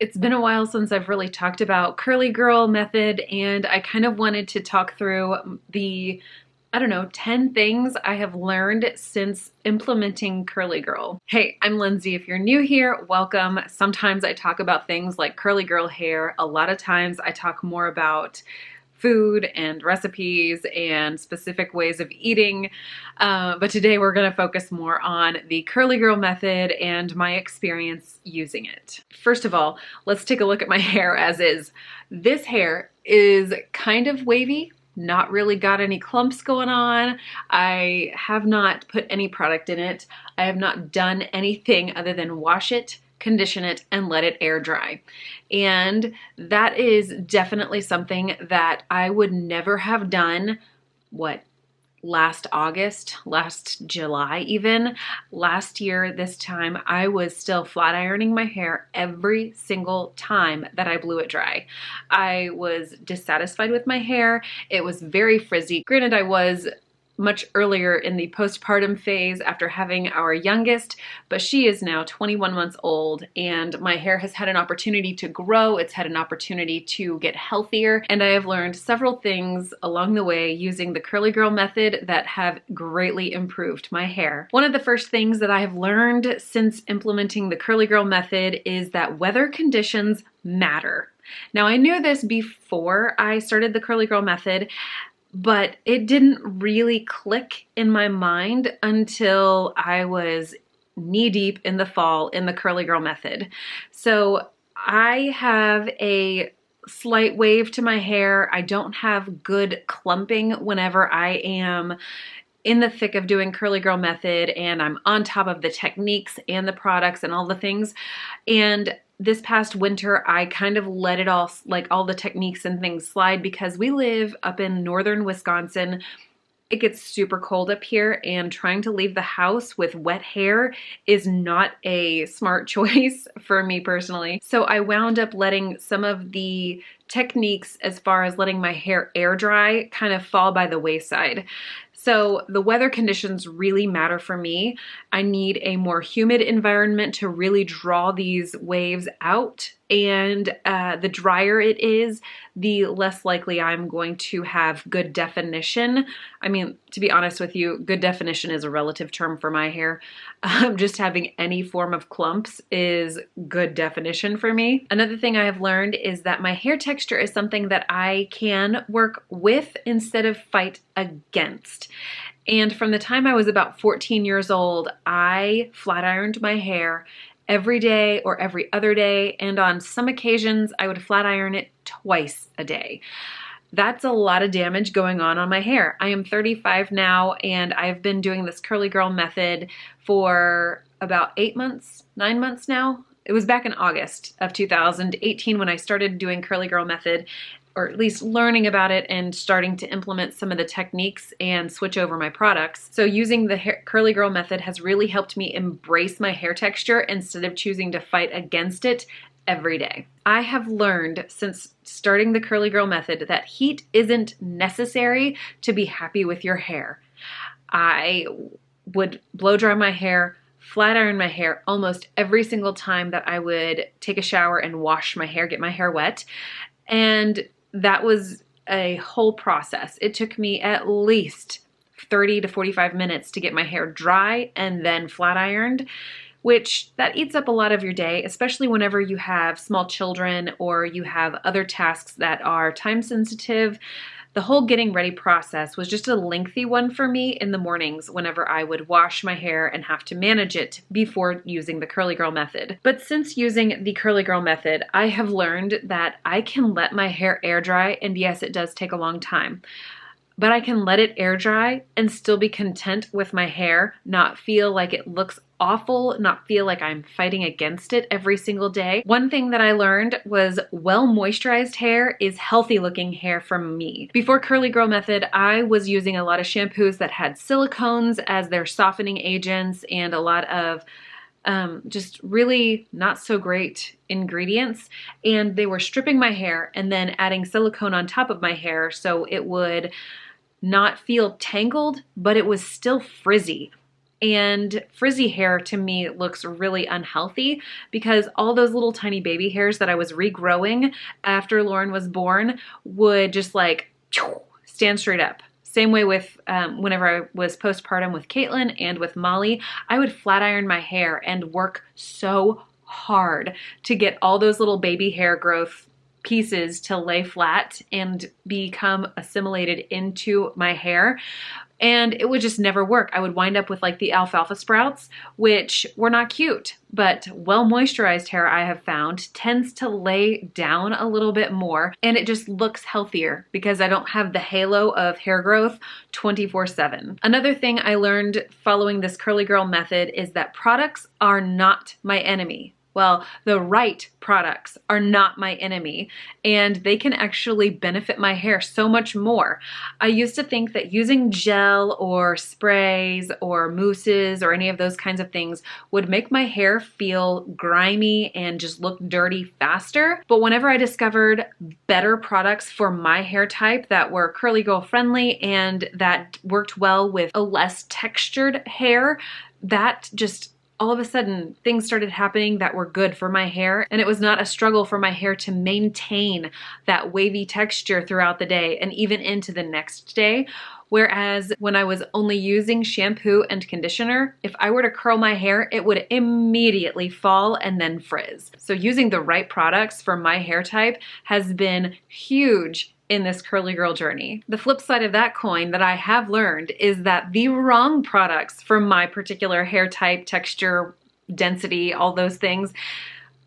It's been a while since I've really talked about curly girl method, and I kind of wanted to talk through the, 10 things I have learned since implementing curly girl. Hey, I'm Lindsey. If you're new here, welcome. Sometimes I talk about things like curly girl hair. A lot of times I talk more about food and recipes and specific ways of eating. But today we're going to focus more on the curly girl method and my experience using it. First of all, let's take a look at my hair as is. This hair is kind of wavy. Not really got any clumps going on. I have not put any product in it. I have not done anything other than wash it, condition it, and let it air dry. And that is definitely something that I would never have done, last August, last July even. Last year, this time, I was still flat ironing my hair every single time that I blew it dry. I was dissatisfied with my hair. It was very frizzy. Granted, I was much earlier in the postpartum phase after having our youngest, but she is now 21 months old and my hair has had an opportunity to grow. It's had an opportunity to get healthier, and I have learned several things along the way using the curly girl method that have greatly improved my hair. One of the first things that I have learned since implementing the curly girl method is that weather conditions matter. Now, I knew this before I started the curly girl method, but it didn't really click in my mind until I was knee deep in the fall in the curly girl method. So I have a slight wave to my hair. I don't have good clumping whenever I am in the thick of doing curly girl method and I'm on top of the techniques and the products and all the things. And this past winter, I kind of let it all, like all the techniques and things, slide because we live up in northern Wisconsin. It gets super cold up here, and trying to leave the house with wet hair is not a smart choice for me personally. So I wound up letting some of the techniques as far as letting my hair air dry kind of fall by the wayside. So the weather conditions really matter for me. I need a more humid environment to really draw these waves out, and the drier it is, the less likely I'm going to have good definition. I mean, to be honest with you, good definition is a relative term for my hair. Just having any form of clumps is good definition for me. Another thing I have learned is that my hair texture is something that I can work with instead of fight against. And from the time I was about 14 years old, I flat ironed my hair every day or every other day, and on some occasions I would flat iron it twice a day. That's a lot of damage going on my hair. I am 35 now, and I've been doing this curly girl method for about 9 months now. It was back in August of 2018 when I started doing curly girl method, or at least learning about it and starting to implement some of the techniques and switch over my products. So using the curly girl method has really helped me embrace my hair texture instead of choosing to fight against it every day. I have learned since starting the curly girl method that heat isn't necessary to be happy with your hair. I would blow dry my hair, flat iron my hair almost every single time that I would take a shower and wash my hair, get my hair wet. And that was a whole process. It took me at least 30 to 45 minutes to get my hair dry and then flat ironed, which that eats up a lot of your day, especially whenever you have small children or you have other tasks that are time sensitive. The whole getting ready process was just a lengthy one for me in the mornings whenever I would wash my hair and have to manage it before using the curly girl method. But since using the curly girl method, I have learned that I can let my hair air dry, and yes, it does take a long time, but I can let it air dry and still be content with my hair, not feel like it looks awful, not feel like I'm fighting against it every single day. One thing that I learned was well moisturized hair is healthy looking hair for me. Before curly girl method, I was using a lot of shampoos that had silicones as their softening agents and a lot of just really not so great ingredients, and they were stripping my hair and then adding silicone on top of my hair so it would not feel tangled, but it was still frizzy. And frizzy hair to me looks really unhealthy because all those little tiny baby hairs that I was regrowing after Lauren was born would just like stand straight up. Same way with whenever I was postpartum with Caitlin and with Molly, I would flat iron my hair and work so hard to get all those little baby hair growth pieces to lay flat and become assimilated into my hair. And it would just never work. I would wind up with like the alfalfa sprouts, which were not cute, but well moisturized hair I have found tends to lay down a little bit more and it just looks healthier because I don't have the halo of hair growth 24/7. Another thing I learned following this curly girl method is that products are not my enemy. Well, the right products are not my enemy, and they can actually benefit my hair so much more. I used to think that using gel or sprays or mousses or any of those kinds of things would make my hair feel grimy and just look dirty faster. But whenever I discovered better products for my hair type that were curly girl friendly and that worked well with a less textured hair, that just all of a sudden things started happening that were good for my hair, and it was not a struggle for my hair to maintain that wavy texture throughout the day and even into the next day. Whereas when I was only using shampoo and conditioner, if I were to curl my hair, it would immediately fall and then frizz. So using the right products for my hair type has been huge in this curly girl journey. The flip side of that coin that I have learned is that the wrong products for my particular hair type, texture, density, all those things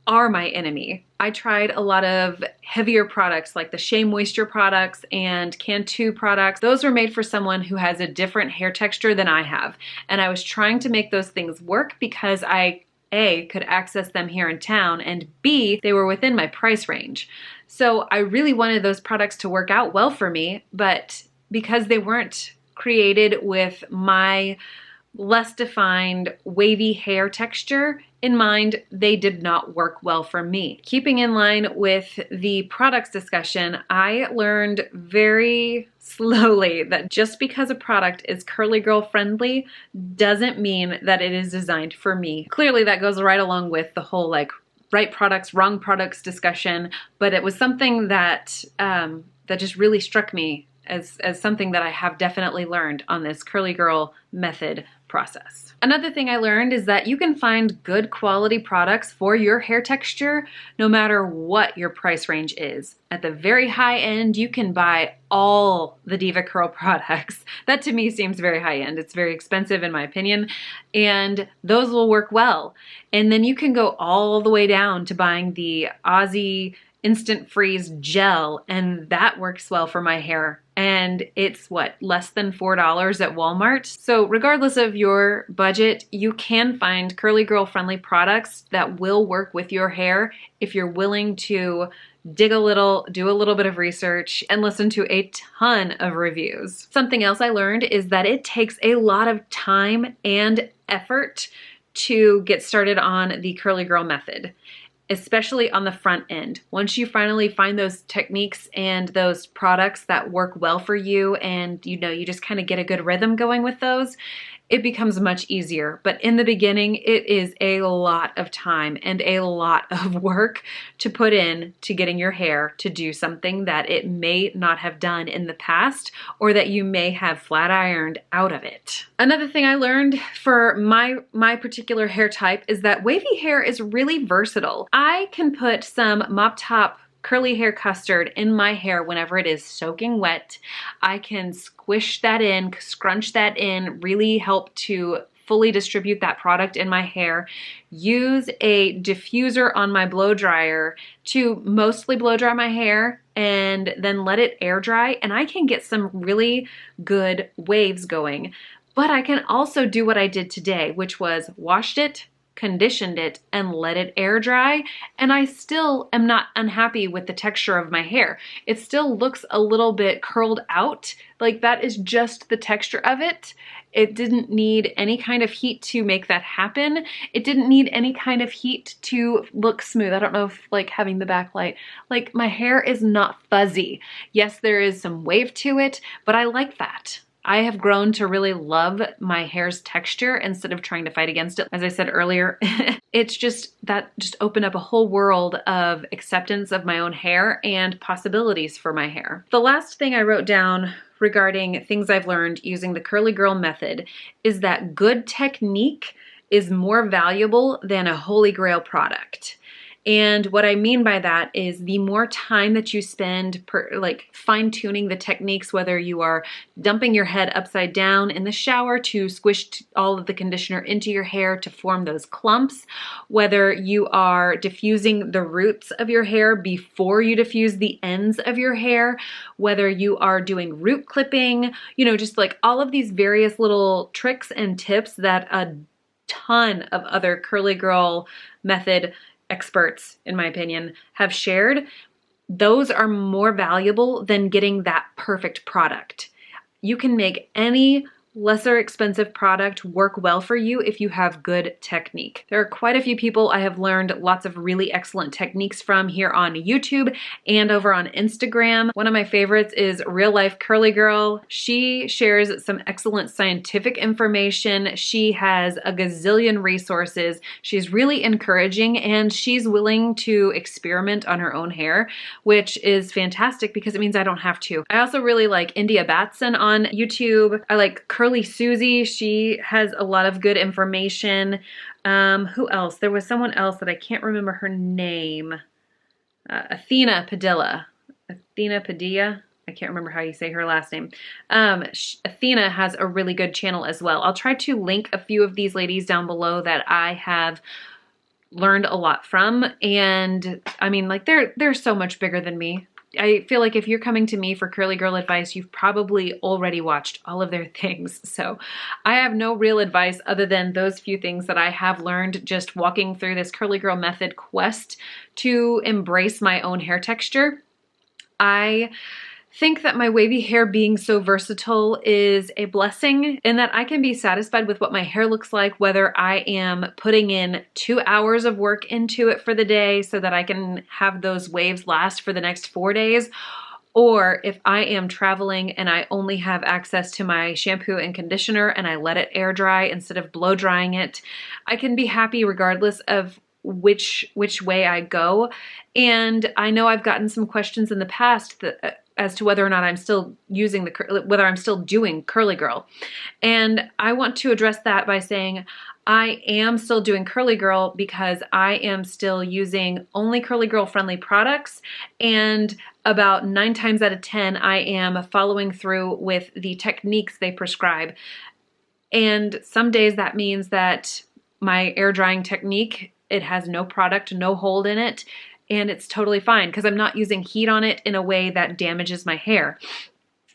are my enemy. I tried a lot of heavier products like the Shea Moisture products and Cantu products. Those were made for someone who has a different hair texture than I have. And I was trying to make those things work because I A, could access them here in town, and B, they were within my price range. So I really wanted those products to work out well for me, but because they weren't created with my less defined wavy hair texture in mind, they did not work well for me. Keeping in line with the products discussion, I learned very slowly that just because a product is curly girl friendly doesn't mean that it is designed for me. Clearly that goes right along with the whole like right products, wrong products discussion, but it was something that that just really struck me as something that I have definitely learned on this curly girl method process. Another thing I learned is that you can find good quality products for your hair texture no matter what your price range is. At the very high end, you can buy all the Diva Curl products. That to me seems very high end. It's very expensive in my opinion, and those will work well. And then you can go all the way down to buying the Aussie Instant Freeze gel, and that works well for my hair. And it's what, less than $4 at Walmart? So regardless of your budget, you can find curly girl friendly products that will work with your hair if you're willing to dig a little, do a little bit of research, and listen to a ton of reviews. Something else I learned is that it takes a lot of time and effort to get started on the curly girl method, especially on the front end. Once you finally find those techniques and those products that work well for you, and you just kind of get a good rhythm going with those, it becomes much easier. But in the beginning, it is a lot of time and a lot of work to put in to getting your hair to do something that it may not have done in the past, or that you may have flat ironed out of it. Another thing I learned for my particular hair type is that wavy hair is really versatile. I can put some mop top curly hair custard in my hair whenever it is soaking wet. I can squish that in, scrunch that in, really help to fully distribute that product in my hair. Use a diffuser on my blow dryer to mostly blow dry my hair and then let it air dry, and I can get some really good waves going. But I can also do what I did today, which was washed it, conditioned it, and let it air dry, and I still am not unhappy with the texture of my hair. It still looks a little bit curled out, like that is just the texture of it. It didn't need any kind of heat to make that happen. It didn't need any kind of heat to look smooth. I don't know if like having the backlight, like my hair is not fuzzy. Yes, there is some wave to it, but I like that. I have grown to really love my hair's texture instead of trying to fight against it. As I said earlier, it's just opened up a whole world of acceptance of my own hair and possibilities for my hair. The last thing I wrote down regarding things I've learned using the Curly Girl method is that good technique is more valuable than a holy grail product. And what I mean by that is the more time that you spend fine-tuning the techniques, whether you are dumping your head upside down in the shower to squish all of the conditioner into your hair to form those clumps, whether you are diffusing the roots of your hair before you diffuse the ends of your hair, whether you are doing root clipping, just like all of these various little tricks and tips that a ton of other Curly Girl method experts, in my opinion, have shared, those are more valuable than getting that perfect product. You can make any lesser expensive product work well for you if you have good technique. There are quite a few people I have learned lots of really excellent techniques from here on YouTube and over on Instagram. One of my favorites is Real Life Curly Girl. She shares some excellent scientific information. She has a gazillion resources. She's really encouraging and she's willing to experiment on her own hair, which is fantastic because it means I don't have to. I also really like India Batson on YouTube. I like Curly Susie. She has a lot of good information. Who else? There was someone else that I can't remember her name. Athena Padilla. Athena Padilla. I can't remember how you say her last name. Athena has a really good channel as well. I'll try to link a few of these ladies down below that I have learned a lot from. And I mean, like they're so much bigger than me. I feel like if you're coming to me for Curly Girl advice, you've probably already watched all of their things. So I have no real advice other than those few things that I have learned just walking through this Curly Girl method quest to embrace my own hair texture. I think that my wavy hair being so versatile is a blessing in that I can be satisfied with what my hair looks like, whether I am putting in 2 hours of work into it for the day so that I can have those waves last for the next 4 days, or if I am traveling and I only have access to my shampoo and conditioner and I let it air dry instead of blow drying it. I can be happy regardless of which way I go. And I know I've gotten some questions in the past as to whether or not I'm still whether I'm still doing Curly Girl. And I want to address that by saying I am still doing Curly Girl because I am still using only Curly Girl friendly products, and about 9 times out of 10 I am following through with the techniques they prescribe. And some days that means that my air drying technique, it has no product, no hold in it, and it's totally fine because I'm not using heat on it in a way that damages my hair.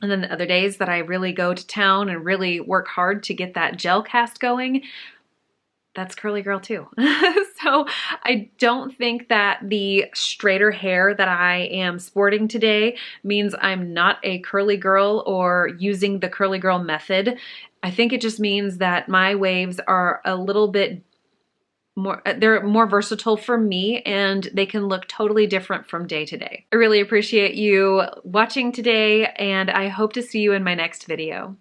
And then the other days that I really go to town and really work hard to get that gel cast going, that's Curly Girl too. So I don't think that the straighter hair that I am sporting today means I'm not a Curly Girl or using the Curly Girl method. I think it just means that my waves are a little bit they're more versatile for me and they can look totally different from day to day. I really appreciate you watching today and I hope to see you in my next video.